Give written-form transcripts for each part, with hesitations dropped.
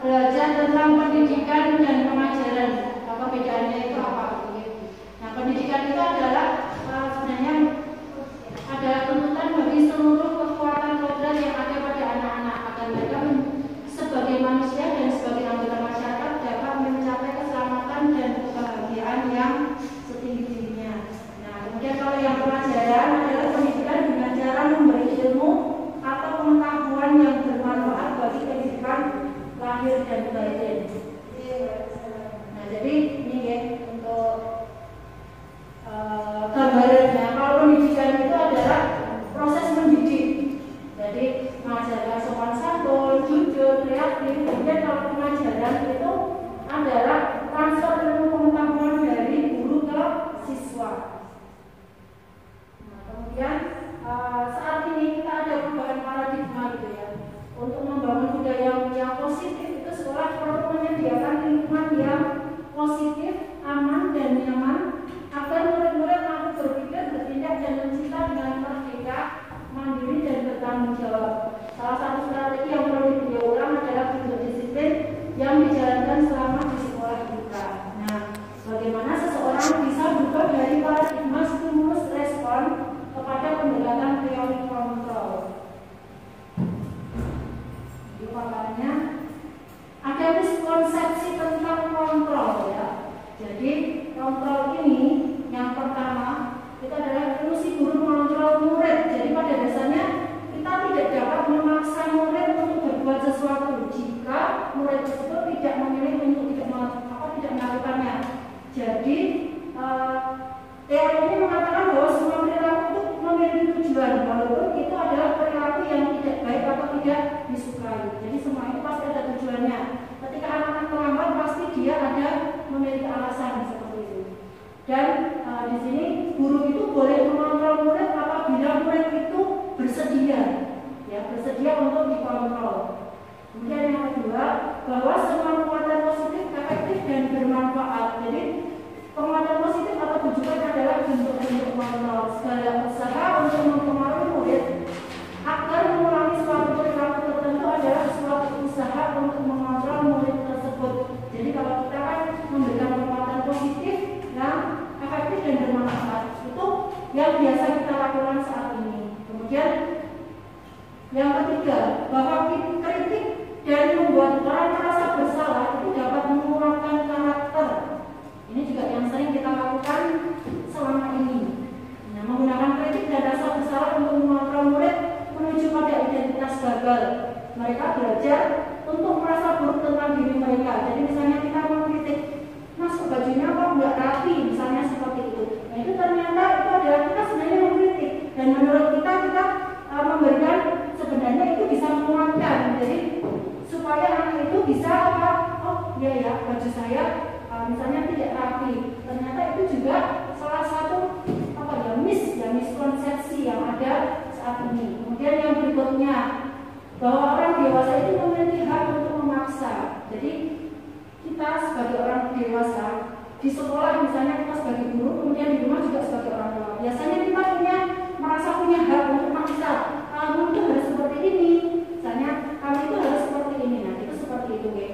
belajar tentang pendidikan dan pengajaran. Apa bedanya itu apa? Nah, pendidikan itu adalah sebenarnya adalah tuntutan bagi seluruh kekuatan kodrat yang ada pada anak-anak agar mereka sebagai manusia dan sebagai anggota masyarakat dapat mencapai keselamatan dan kebahagiaan yang setinggi-tingginya. Nah, kemudian kalau yang pengajaran adalah pendidikan dengan cara memberi ilmu atau pengetahuan yang bermanfaat bagi kehidupan lahir dan batin. Nah, jadi ini ya untuk gambarannya. Kalau pendidikan itu adalah proses mendidik. Jadi mengajarkan sopan santun, jujur, kreatif. Kemudian kalau pengajaran itu adalah transfer ilmu pengetahuan dari guru ke siswa. Nah, kemudian saat ini kita ada perubahan paradigma gitu ya. Untuk membangun budaya yang positif itu sekolah perlu menyediakan lingkungan yang positif, aman dan nyaman agar murid-murid mampu berpikir, bertindak dan mencinta dengan merdeka, mandiri dan bertanggung jawab. Salah satu strategi yang perlu ditinjau ulang adalah bentuk disiplin yang dijalankan selama di sekolah kita. Nah, bagaimana seseorang bisa berubah dari paradigma stimulus respon kepada pendekatan teori kontrol? Di paparnya ada miskonsepsi tentang kontrol ya. Jadi kontrol ini yang pertama itu adalah ilusi guru mengontrol murid. Jadi pada dasarnya kita tidak dapat memaksa murid untuk berbuat sesuatu jika murid tersebut tidak memilih untuk tidak melakukannya. Jadi teori ini mengatakan bahwa semua perilaku itu memiliki tujuan, walaupun itu adalah perilaku yang tidak baik atau tidak disukai. Jadi semua itu pasti ada tujuannya. Ketika anak-anak terlambat pasti dia ada memiliki alasan seperti itu. Dan di sini guru itu boleh mengontrol murid apabila murid itu bersedia, ya bersedia untuk dikontrol. Kemudian yang kedua, bahwa semua penguatan positif, efektif dan bermanfaat. Jadi penguatan positif atau bujukan adalah bentuk-bentuk kontrol. Segala usaha untuk mempengaruhi murid agar mengulangi suatu perilaku tertentu adalah suatu usaha untuk mengontrol murid tersebut. Jadi kalau kita kan memberikan penguatan positif yang efektif dan bermanfaat, itu yang biasa kita lakukan saat ini. Kemudian yang ketiga, bahwa kritik dan membuat orang merasa bersalah itu dapat menguatkan karakter. Ini juga yang sering kita lakukan selama ini. Nah, menggunakan kritik dan rasa bersalah untuk mengontrol murid menuju pada identitas gagal. Mereka belajar untuk merasa buruk tentang diri mereka. Jadi misalnya kita mengkritik, Mas bajunya kok nggak rapi, misalnya seperti itu. Nah itu ternyata itu adalah kita sebenarnya mengkritik. Dan menurut kita memberikan sebenarnya itu bisa menguatkan. Jadi supaya anak itu bisa oh iya ya baju saya misalnya tidak rapi. Ternyata itu juga salah satu miskonsepsi yang ada saat ini. Kemudian yang berikutnya, bahwa orang dewasa itu memiliki hak untuk memaksa. Jadi kita sebagai orang dewasa di sekolah misalnya kita sebagai guru, kemudian di rumah juga sebagai orang tua. Biasanya kita merasa punya hak untuk memaksa. Kamu itu harus seperti ini, misalnya kamu itu harus seperti ini. Nah itu seperti itu ya.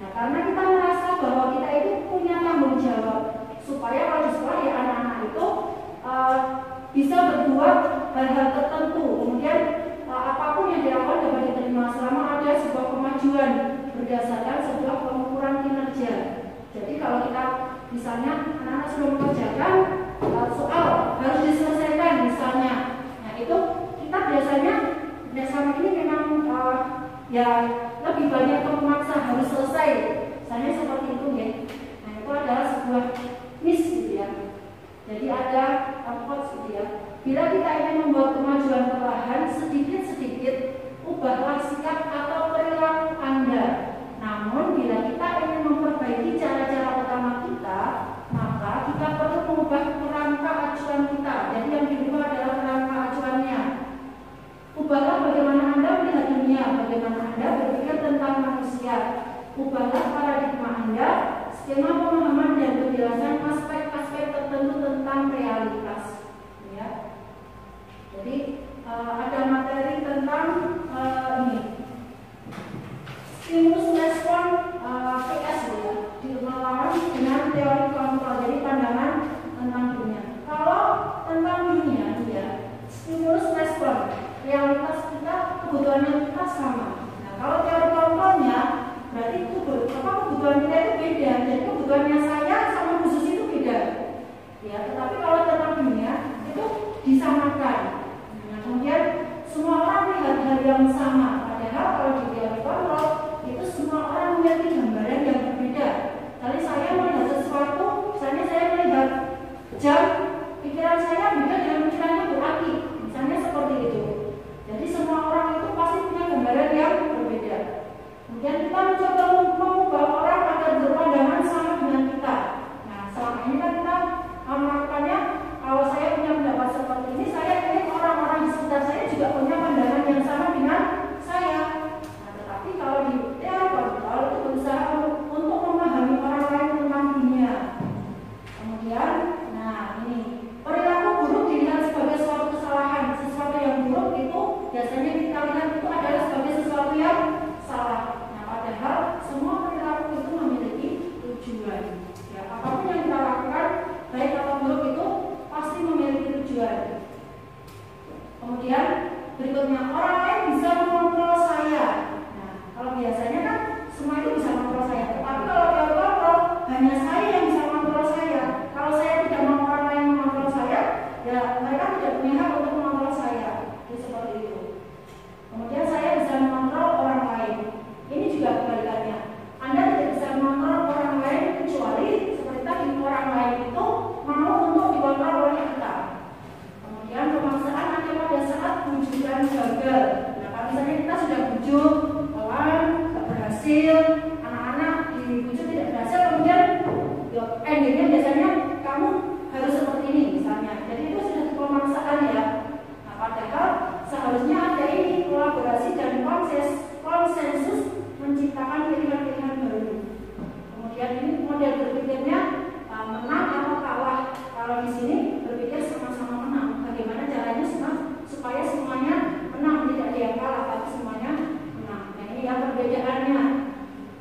Nah karena kita merasa bahwa kita itu punya tanggung jawab supaya kalau di sekolah ya anak-anak itu bisa berbuat hal-hal tertentu. Kemudian apapun yang dilakukan dapat diterima selama ada sebuah kemajuan berdasarkan sebuah pengukuran kinerja. Jadi kalau kita misalnya anak-anak sudah mengerjakan soal harus diselesaikan misalnya, nah itu kita biasanya sama ini memang ya lebih banyak memaksa harus selesai, misalnya seperti itu ya. Nah itu adalah sebuah gitu ya. Jadi ada quotes gitu ya. Bila kita ingin membuat kemajuan perlahan, sedikit-sedikit ubahlah sikap atau perilaku Anda. Namun bila kita ingin memperbaiki cara-cara utama kita, maka kita perlu mengubah kerangka acuan kita. Jadi yang dirubah adalah kerangka acuannya. Ubahlah bagaimana Anda melihat dunia, bagaimana Anda berpikir tentang manusia. Ubahlah paradigma Anda, skema pemahaman dan penjelasan aspek-aspek tertentu tentang realitas. Ya. Jadi ada materi tentang ini stimulus respon PS ya, melawan dengan teori kontrol, jadi pandangan tentang dunia. Kalau tentang dunia ya, stimulus respon, realitas kita, kebutuhannya kita sama. Nah, kalau teori kontrolnya berarti kebutuhan kita itu beda, jadi kebutuhannya saya sama khusus itu beda. Ya, tetapi kalau tentang dunia itu disamakan. Nah, kemudian semua orang melihat hal yang sama, padahal kalau di teori kontrol itu semua orang memiliki gambaran yang berbeda. Jadi saya melihat sesuatu, misalnya saya melihat jam, pikiran saya beda dengan pikirannya Bu Aki, misalnya seperti itu. Jadi semua orang itu pasti punya gambaran yang berbeda. Kemudian kita mencoba mengubah orang agar berpandangan sama dengan kita. Nah, selama ini kan kita melakukannya, kalau saya punya pendapat seperti ini, saya ingin orang-orang di sekitar saya juga punya pandangan yang sama dengan saya. Nah, tetapi kalau di teori kontrol itu berusaha untuk memahami orang lain tentang dunia. Kemudian, nah ini perilaku buruk dilihat sebagai suatu kesalahan. Sesuatu yang buruk itu biasanya kita lihat itu adalah sebagai sesuatu yang salah. Nah, padahal semua perilaku itu memiliki tujuan. Ya, apapun yang kita lakukan, baik atau buruk itu pasti memiliki tujuan. Kemudian berikutnya, orang lain bisa mengontrol saya. Nah, kalau biasanya kan semua itu bisa mengontrol saya, tetapi kalau teori kontrol hanya saya yang bisa mengontrol saya. Kalau saya tidak mau orang lain mengontrol saya, ya mereka tidak punya hak untuk mengontrol saya. Jadi seperti itu. Kemudian saya bisa mengontrol orang lain. Ini juga kebalikannya. Anda tidak bisa mengontrol orang lain kecuali seperti tadi, orang lain itu mau untuk dikontrol oleh kita. Kemudian pemaksaan hanya pada saat bujukan gagal. Nah, kalau misalnya kita sudah bujuk kawan, tidak berhasil, anak-anak dibujuk tidak berhasil, kemudian endingnya biasanya kamu harus seperti ini misalnya. Jadi itu sudah pemaksaan ya. Nah, padahal seharusnya ada ini kolaborasi dan konsensus menciptakan pilihan-pilihan baru. Kemudian ini model berpikirnya menang atau kalah. Kalau di sini berpikir sama-sama menang. Bagaimana caranya supaya semuanya menang, tidak ada yang kalah, tapi semuanya menang. Nah, ini ya perbedaannya.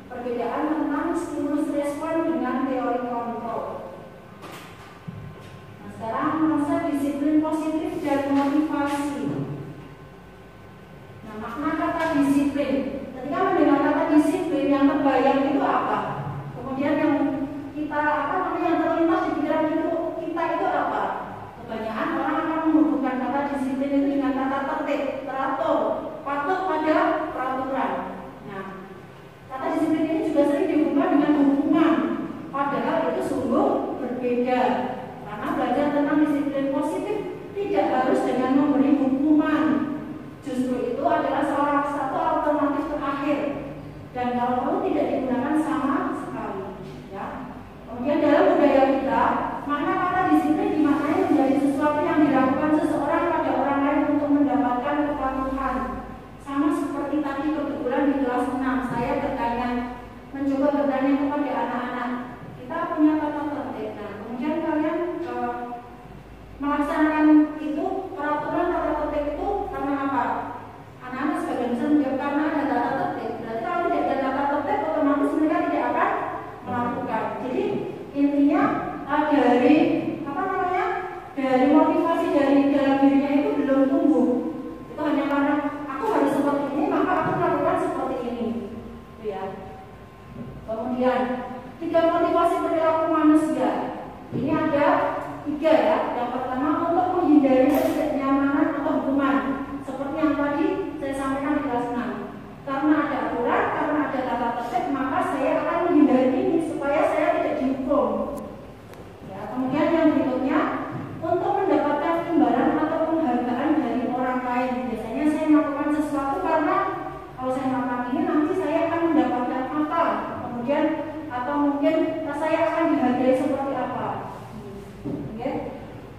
Perbedaan tentang stimulus respon dengan teori kontrol. Nah, sekarang konsep disiplin positif dan motivasi. Nah, makna kata disiplin. Ketika mendengar kata disiplin, yang terbayang itu apa? Kemudian yang kita yang terlintas di pikiran kita itu apa? Kebanyakan orang akan menghubungkan kata disiplin itu dengan kata tertib, teratur, patuh pada peraturan. Nah, kata disiplin ini juga sering dihubungkan dengan hukuman, padahal itu sungguh berbeda. Karena belajar tentang disiplin positif tidak harus dengan memberi hukuman. Justru itu adalah salah satu alternatif terakhir, dan kalau perlu tidak digunakan sama sekali. Ya. Kemudian dalam budaya kita, makna kata disiplin dimaknai menjadi sesuatu yang dilakukan seseorang pada orang lain untuk mendapatkan kepatuhan. Sama seperti tadi kebetulan di kelas 6 saya mencoba bertanya kepada anak-anak, kita punya kata tertib. Nah, kemudian kalian melaksanakan itu peraturan tata tertib itu karena apa? Anak-anak sebagian besar menjawab karena ada tata tertib. Berarti kalau tidak ada tata tertib, otomatis mereka tidak akan melakukan. Jadi intinya dari motivasi dari dalam dirinya itu belum tumbuh. Itu hanya karena aku harus seperti ini, maka aku melakukan seperti ini. Itu ya. Kemudian 3 motivasi perilaku manusia. Ini ada 3 ya. Yang pertama, untuk menghindari ketidaknyamanan atau hukuman, seperti yang tadi saya sampaikan di kelas 6. Karena ada aturan, karena ada tata tertib, maka saya akan menghindari ini supaya saya tidak dihukum. Ya, kemudian yang berikutnya, untuk mendapatkan imbalan atau penghargaan dari orang lain. Biasanya saya melakukan sesuatu karena kalau saya melakukan ini nanti saya akan mendapatkan apa? Kemudian atau mungkin saya akan dihargai seperti apa? Oke.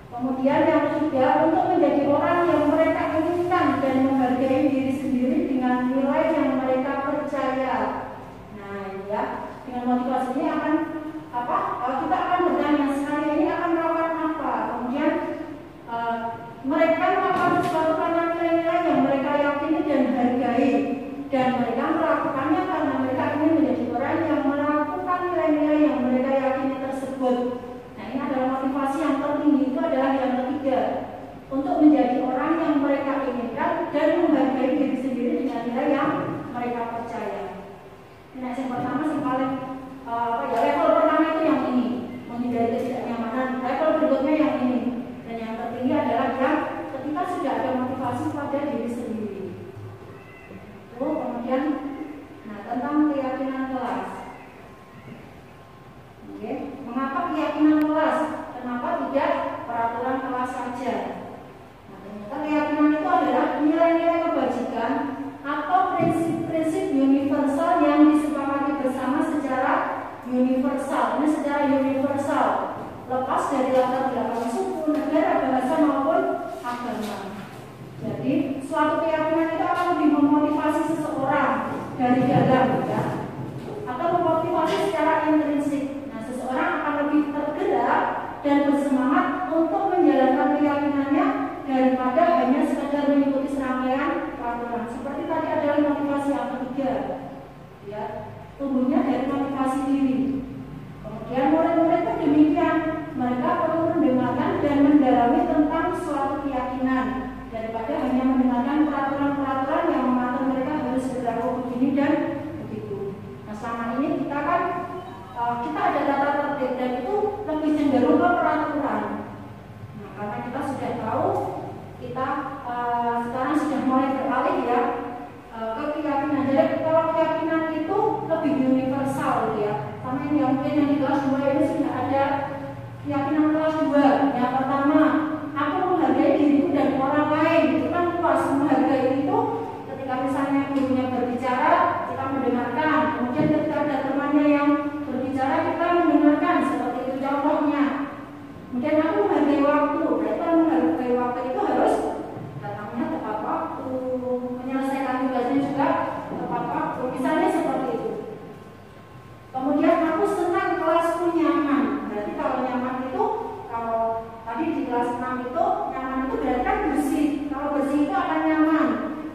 Kemudian yang ketiga, untuk menjadi orang yang mereka inginkan dan menghargai diri sendiri dengan nilai yang mereka percaya. Nah, ya, dengan motivasi ini akan apa? Kita akan bertanya sekali ini akan melakukan apa? Kemudian mereka melakukan sesuatu karena nilai-nilai yang mereka yakini dan hargai, dan mereka melakukannya karena mereka ingin menjadi orang yang yang pertama yang paling level pertama itu yang ini, menghindari ketidaknyamanan. Level berikutnya yang ini, dan yang tertinggi adalah yang ketika sudah ada motivasi pada diri sendiri. Kemudian, nah tentang keyakinan kelas. Oke, mengapa keyakinan kelas? Kenapa tidak peraturan kelas saja? Nah, ternyata keyakinan itu adalah nilai-nilai kebajikan atau prinsip-prinsip universal yang disepakati bersama secara universal. Ini secara universal, lepas dari latar belakang suku, negara, bahasa maupun agama. Jadi suatu keyakinan itu akan lebih memotivasi seseorang dari dalam, ya, atau memotivasi secara intrinsik. Nah, seseorang akan lebih tergerak dan bersemangat untuk menjalankan keyakinannya daripada hanya sekedar mengikuti serangkaian peraturan. Seperti tadi adalah motivasi yang ketiga, ya, tumbuhnya dari motivasi diri. Kemudian murid-murid pun demikian, mereka perlu mendengarkan dan mendalami tentang suatu keyakinan daripada hanya mendengarkan peraturan-peraturan yang mengatur mereka harus berlaku begini dan begitu. Nah, selama ini kita kan kita ada tata tertib dan itu lebih cenderung ke peraturan. Nah, karena kita sudah tahu, kita sekarang sudah mulai beralih, ya, ke keyakinan. Jadi kalau keyakinan itu lebih universal, ya. Karena ini mungkin yang di kelas 2 ini sudah ada keyakinan kelas 2. Yang pertama, aku menghargai diriku dan orang lain. Itu kan luas. Menghargai itu ketika misalnya gurunya berbicara, kita mendengarkan. Kemudian ketika ada temannya yang berbicara, kita mendengarkan. Seperti itu contohnya. Kemudian aku menghargai waktu. Berarti kalau menghargai waktu itu harus datangnya tepat waktu, menyelesaikan tugasnya juga tepat waktu. Misalnya seperti itu. Kemudian aku senang kelasku nyaman. Berarti kalau nyaman itu, kalau tadi di kelas 6 itu nyaman itu berarti kan bersih. Kalau bersih itu akan nyaman.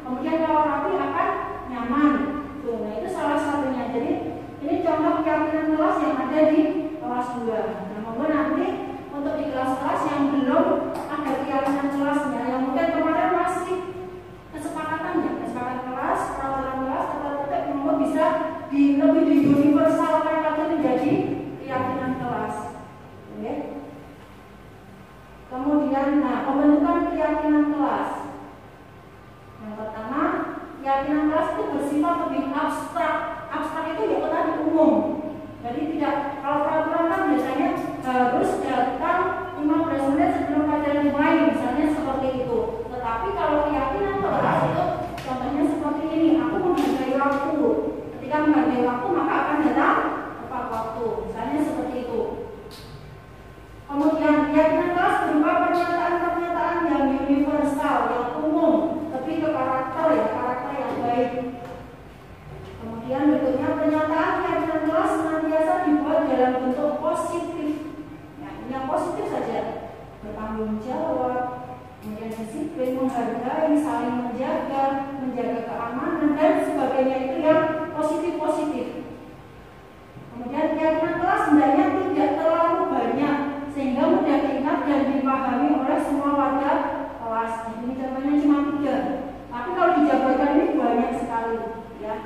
Kemudian kalau rapi akan nyaman. Tuh, nah itu salah satunya. Jadi ini contoh keyakinan kelas yang ada di kelas 2. Nah, monggo nanti untuk di kelas-kelas yang belum ada keyakinan kelasnya, yang mungkin kemarin masih kesepakatan, ya, kesepakatan kelas, peraturan kelas, atau tetap monggo bisa lebih di universalkan lagi menjadi keyakinan kelas. Oke. Kemudian, nah, pembentukan keyakinan kelas. Yang pertama, keyakinan kelas itu bersifat lebih abstrak. Abstrak itu ya tadi umum. Jadi tidak, kalau peraturan kan biasanya harus datang 15 menit sebelum pelajaran dimulai, misalnya seperti itu. Tetapi kalau keyakinan kelas itu contohnya seperti ini, aku menghargai waktu. Ketika menghargai waktu maka akan datang tepat waktu, misalnya seperti itu. Kemudian keyakinan kelas berupa pernyataan-pernyataan yang universal, yang umum, lebih ke karakter, ya, karakter yang baik. Kemudian berikutnya pernyataan keyakinan kelas senantiasa dibuat dalam bentuk positif. Nah, ini yang positif saja, bertanggung jawab, kemudian disiplin, menghargai, saling menjaga keamanan dan sebagainya, itu yang positif-positif. Kemudian keyakinan kelas sebenarnya tidak terlalu banyak sehingga mudah diingat dan dipahami oleh semua warga kelas. Ini contohnya cuma 3. Tapi kalau dijabarkan ini banyak sekali, ya.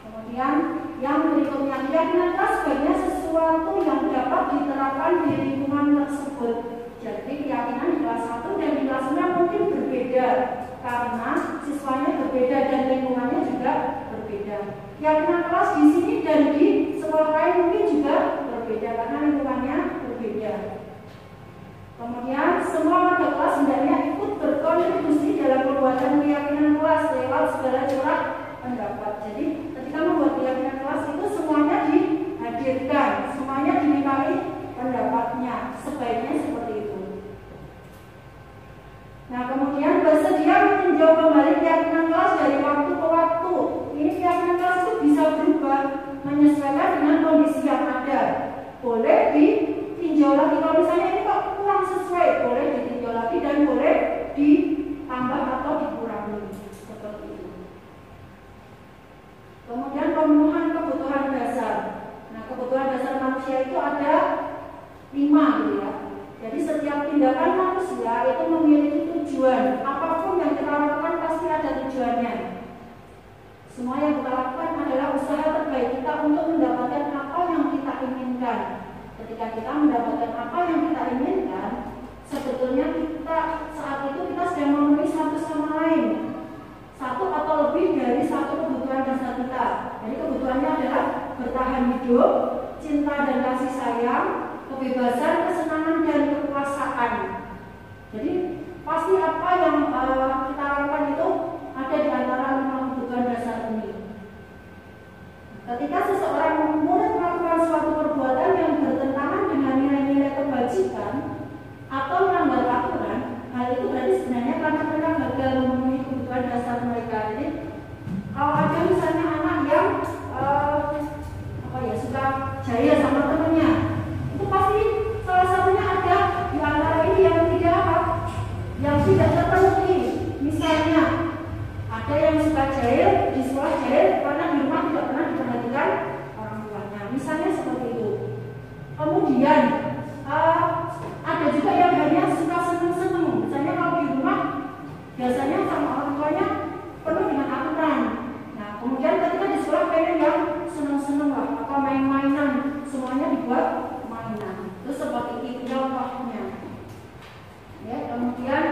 Kemudian yang berikutnya, keyakinan kelas sebenarnya sesuatu yang dapat diterapkan di lingkungan tersebut. Jadi keyakinan di kelas 1 dan di kelas 6 mungkin berbeda karena siswanya berbeda dan lingkungannya juga berbeda. Keyakinan kelas di sini dan di sekolah lain mungkin juga berbeda karena lingkungannya berbeda. Kemudian semua warga kelas hendaknya ikut berkontribusi dalam pembuatan keyakinan kelas lewat segala corak pendapat. Jadi ketika membuat keyakinan kelas itu semuanya dihadirkan, semuanya dimintai pendapatnya, sebaiknya seperti itu. Nah, kemudian bersedia meninjau kembali keyakinan kelas dari waktu ke waktu. Ini keyakinan kelas itu bisa berubah menyesuaikan dengan kondisi yang ada. Boleh ditinjau lagi, kalau misalnya ini kok kurang sesuai, boleh ditinjau lagi dan boleh ditambah atau dikurangi, seperti itu. Kemudian pemenuhan kebutuhan dasar. Nah, kebutuhan dasar manusia itu ada 5, gitu ya. Jadi setiap tindakan manusia itu memiliki tujuan. Apapun yang kita lakukan pasti ada tujuannya. Semua yang kita lakukan adalah usaha terbaik Ketika kita mendapatkan apa yang kita inginkan, sebetulnya kita saat itu kita sedang memenuhi satu sama lain, satu atau lebih dari satu kebutuhan dasar kita. Jadi kebutuhannya adalah bertahan hidup, cinta dan kasih sayang, kebebasan, kesenangan dan kekuasaan. Jadi pasti apa yang kita lakukan itu ada di antara 5 kebutuhan dasar ini. Ketika seseorang mulai melakukan suatu perbuatan yang bertentangan dengan nilai-nilai kebajikan atau melanggar aturan, hal itu berarti sebenarnya karena mereka gagal memenuhi kebutuhan dasar mereka. Jadi kalau ada misalnya anak yang suka jaya sama temennya, itu pasti salah satunya ada di antara ini yang tidak terpenuhi. Misalnya ada yang suka jahil di sekolah, jahil karena di rumah tidak pernah diperhatikan orang tuanya, misalnya seperti itu. Kemudian ada juga yang hanya suka seneng-seneng, misalnya kalau di rumah biasanya sama orang tuanya penuh dengan aturan. Nah kemudian ketika di sekolah pengen yang seneng-seneng lah, apa main-mainan, semuanya dibuat mainan. Itu seperti itu contohnya. Ya, kemudian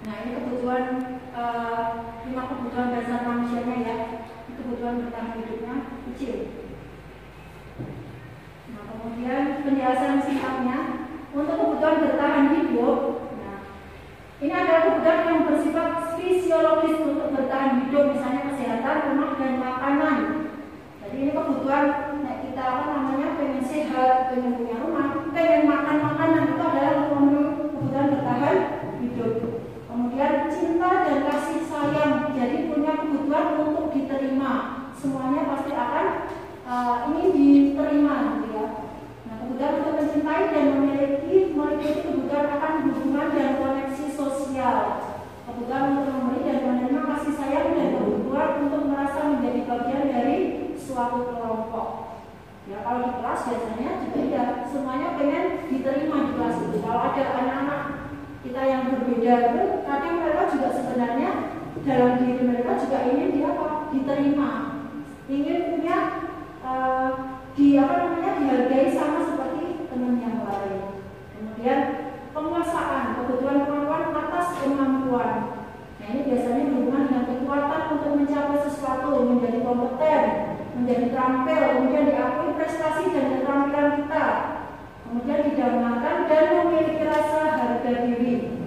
nah ini kebutuhan 5 kebutuhan dasar manusianya ya. Kebutuhan bertahan hidupnya kecil. Nah kemudian penjelasan singkatnya untuk kebutuhan bertahan hidup. Nah ini adalah kebutuhan yang bersifat fisiologis untuk bertahan hidup, misalnya kesehatan, rumah dan makanan. Jadi ini kebutuhan kita pengen sehat, pengen punya rumah, pengen makan makanan, itu adalah kebutuhan bertahan hidup. Kemudian cinta dan kasih sayang, jadi punya kebutuhan untuk diterima, semuanya pasti akan ini diterima gitu ya. Nah kebutuhan untuk mencintai dan memiliki kebutuhan akan hubungan dan koneksi sosial, kebutuhan untuk memberi dan menerima kasih sayang, dan kebutuhan untuk merasa menjadi bagian dari suatu kelompok. Ya kalau di kelas biasanya juga ya semuanya pengen diterima di kelas itu. Kalau ada anak-anak kita yang berbeda itu, kadang mereka juga sebenarnya dalam diri mereka juga ingin diterima, ingin punya dihargai sama seperti teman yang lain. Kemudian penguasaan, kebutuhan kemampuan atas kemampuan. Nah ini biasanya berhubungan dengan kekuatan untuk mencapai sesuatu, menjadi kompeten, menjadi terampil, kemudian diakui prestasi dan keterampilan kita, kemudian didamaikan dan memiliki rasa harga diri.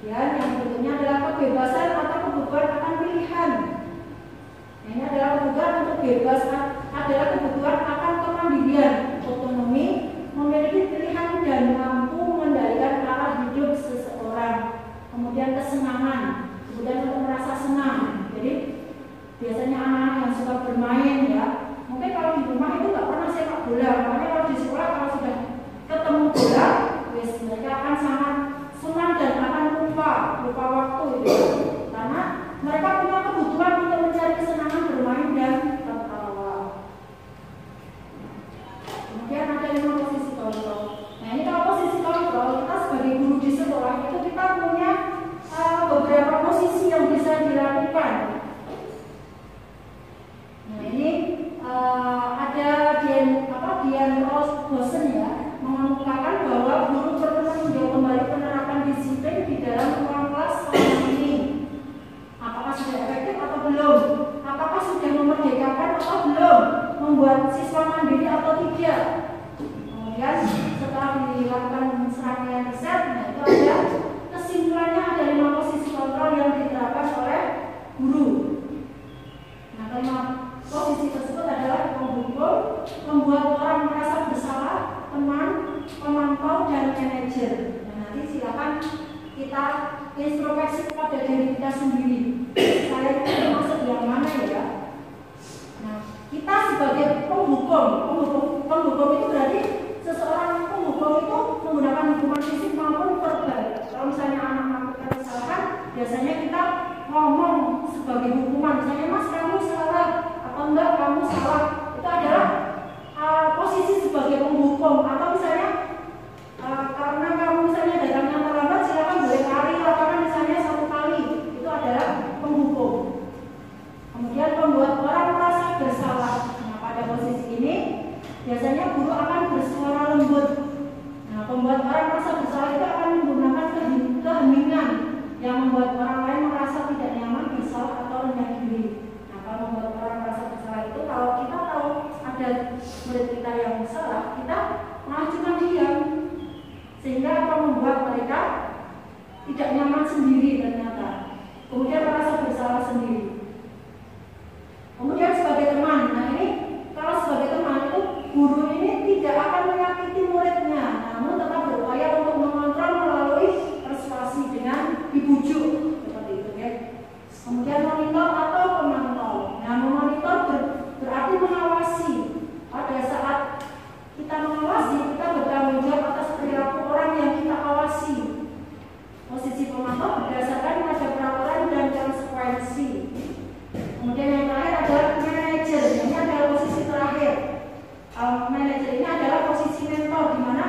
Ya, yang berikutnya adalah kebebasan atau kebutuhan akan pilihan. Nah, ini adalah kebutuhan untuk bebas, adalah kebutuhan akan kemandirian, otonomi, memiliki pilihan dan mampu mengendalikan arah hidup seseorang. Kemudian kesenangan, kemudian untuk merasa senang. Jadi biasanya anak-anak yang suka bermain ya, mungkin kalau di rumah itu nggak pernah sepak bola, makanya kalau di sekolah kalau sudah ketemu bola, mereka akan sangat senang dan akan lupa waktu itu, karena mereka punya kebutuhan untuk mencari kesenangan bermain dan tertawa. Kemudian ada 5 posisi kontrol. Nah ini kalau posisi kontrol, kita sebagai guru di sekolah itu kita punya beberapa posisi yang bisa dilakukan. Nah ini ada Dian Rosen ya, mengemukakan bahwa guru perlu meninjau kembali penerapan disiplin di dalam ruang kelas selama ini. Apakah sudah efektif atau belum? Apakah sudah memerdekakan atau belum? Membuat siswa mandiri atau tidak? Kemudian setelah dilakukan serangkaian riset, nah itu ada kesimpulannya, ada 5 posisi kontrol yang diterapkan oleh guru. Nah 5 posisi tersebut adalah penghukum, membuat orang merasa bersalah, teman, pemantau, dan manajer. Nah nanti silakan kita introspeksi pada diri kita sendiri. Saya itu termasuk yang mana ya? Nah kita sebagai penghukum itu berarti seseorang penghukum itu menggunakan hukuman fisik maupun verbal. Kalau misalnya anak melakukan kesalahan, biasanya kita ngomong sebagai hukuman, misalnya mas kamu salah atau enggak kamu salah. Itu adalah posisi sebagai penghukum. Atau misalnya karena kamu misalnya datangnya terlambat, silakan boleh kali lapangan misalnya 1 kali. Itu adalah penghukum. Kemudian membuat orang merasa bersalah. Nah pada posisi ini biasanya guru akan sehingga akan membuat mereka tidak nyaman sendiri ternyata, kemudian merasa bersalah sendiri. Kemudian sebagai teman, nah ini kalau sebagai teman itu guru ini tidak akan menyakiti muridnya, namun tetap berupaya untuk mengontrol melalui persuasi dengan dibujuk seperti itu ya. Kemudian monitor atau pemantau. Nah, memonitor berarti mengawasi. Pada saat kita mengawasi, kita bertanggung jawab atas perilaku orang yang kita awasi. Posisi pemantau berdasarkan pada peraturan dan konsekuensi. Kemudian yang terakhir adalah manajer. Ini adalah posisi terakhir. Manajer ini adalah posisi mentor, di mana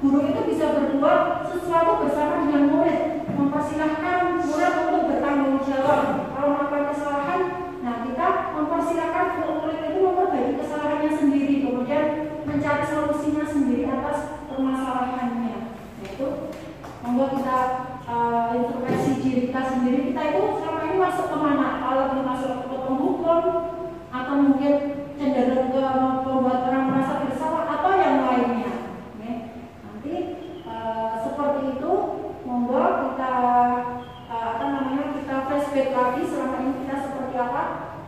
guru itu bisa berbuat sesuatu bersama dengan murid, mempersilahkan murid untuk bertanggung jawab. Kalau melakukan kesalahan, nah kita mempersilahkan untuk murid itu memperbaiki kesalahannya sendiri, kemudian mencari solusinya sendiri atas permasalahannya. Yaitu membuat kita introspeksi diri kita sendiri, kita itu selama ini masuk kemana? Kalau kita masuk ke penghukum, atau mungkin cenderung ke membuat orang merasa bersalah atau yang lainnya. Nanti seperti itu membuat kita kita flashback lagi selama ini kita seperti apa,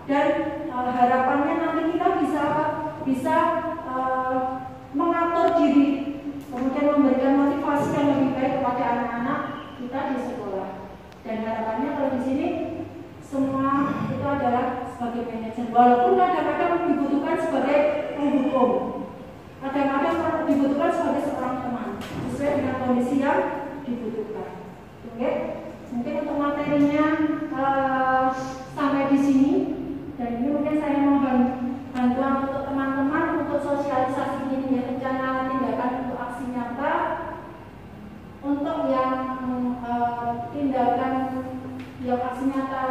dan harapannya nanti kita bisa mengatur diri, kemudian memberikan motivasi yang lebih baik kepada anak-anak kita di sekolah. Dan harapannya kalau di sini semua itu adalah sebagai manajer, walaupun kadang-kadang dibutuhkan sebagai penghukum, kadang-kadang dibutuhkan sebagai seorang teman, sesuai dengan kondisi yang dibutuhkan. Oke, mungkin untuk materinya sampai di sini, dan ini mungkin saya mohon bantuan untuk teman-teman untuk sosialisasi ini ya, rencana tindakan untuk aksi nyata. Untuk yang tindakan yang aksi nyata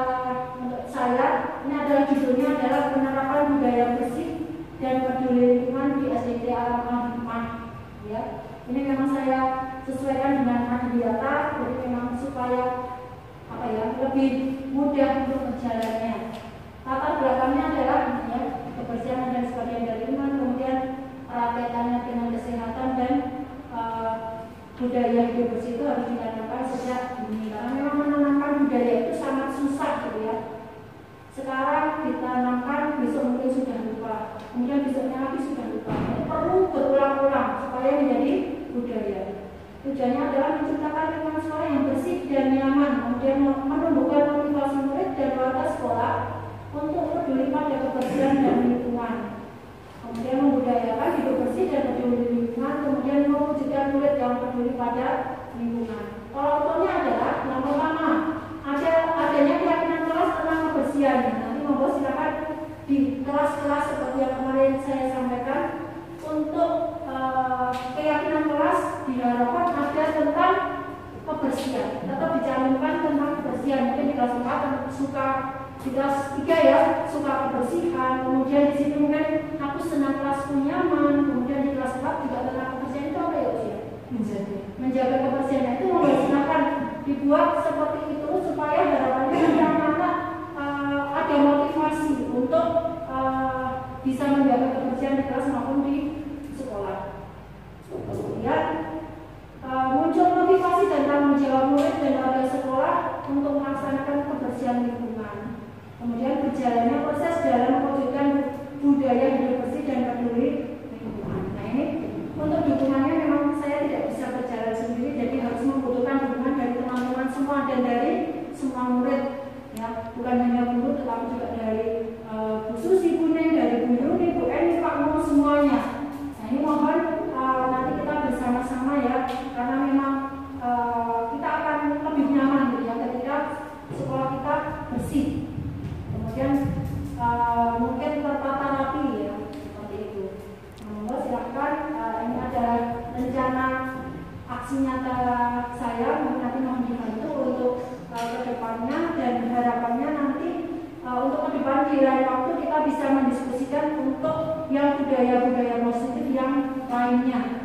untuk saya, ini adalah judulnya adalah penerapan budaya bersih dan peduli lingkungan di SDT Arama Hikmah. Ya, ini memang saya sesuaikan dengan Adiwiyata, jadi memang supaya lebih mudah untuk berjalannya. Latar belakangnya adalah ya, kebersihan dan sebagainya dari lingkungan, kemudian kaitannya dengan kesehatan dan budaya hidup bersih itu harus ditanamkan sejak dini, karena memang menanamkan budaya itu sangat susah gitu ya. Sekarang ditanamkan, besok mungkin sudah lupa, kemudian besoknya lagi sudah lupa. Perlu berulang-ulang supaya menjadi budaya. Tujuannya adalah menciptakan lingkungan sekolah yang bersih dan nyaman, kemudian menumbuhkan motivasi murid dan warga sekolah untuk peduli pada kebersihan dan lingkungan. Kemudian membudayakan hidup bersih dan peduli lingkungan, kemudian mewujudkan murid yang peduli pada lingkungan. Contohnya adalah yang pertama, adanya keyakinan kelas tentang kebersihan. Nanti monggo silakan di kelas-kelas seperti yang kemarin saya sampaikan, untuk keyakinan kelas diharapkan ada tentang kebersihan, tetap dicantumkan tentang kebersihan. Mungkin di kelas 4 suka, di kelas 3 ya suka kebersihan, kemudian di sini mungkin aku senang kelasku nyaman, kemudian di kelas 4 juga tentang kebersihan itu apa ya usia? Menjaga kebersihan itu silakan dibuat seperti itu supaya harapannya anak-anak ada motivasi untuk bisa menjaga kebersihan di kelas maupun di sekolah. Kemudian muncul motivasi dan tanggung jawab murid dan warga sekolah untuk melaksanakan kebersihan lingkungan. Kemudian berjalannya proses dalam mewujudkan budaya hidup bersih dan peduli lingkungan. Nah ini untuk dukungannya memang saya tidak bisa berjalan sendiri, jadi harus membutuhkan dukungan dari teman-teman semua dan dari semua murid. Ya, bukan hanya guru, tetapi juga dari Bu Susi, Bu Neng, dari Bu Yuni, Bu Eni, Pak Mo, semuanya. Nah ini mohon nanti kita bersama-sama ya, karena memang kita akan lebih nyaman gitu ya ketika sekolah kita bersih. Kemudian mungkin tertata rapi ya, seperti itu. Nah, silakan, ini adalah rencana aksi nyata saya, nanti mohon dibantu untuk kedepannya, dan harapannya nanti untuk ke depan di lain waktu kita bisa mendiskusikan untuk yang budaya-budaya positif yang lainnya.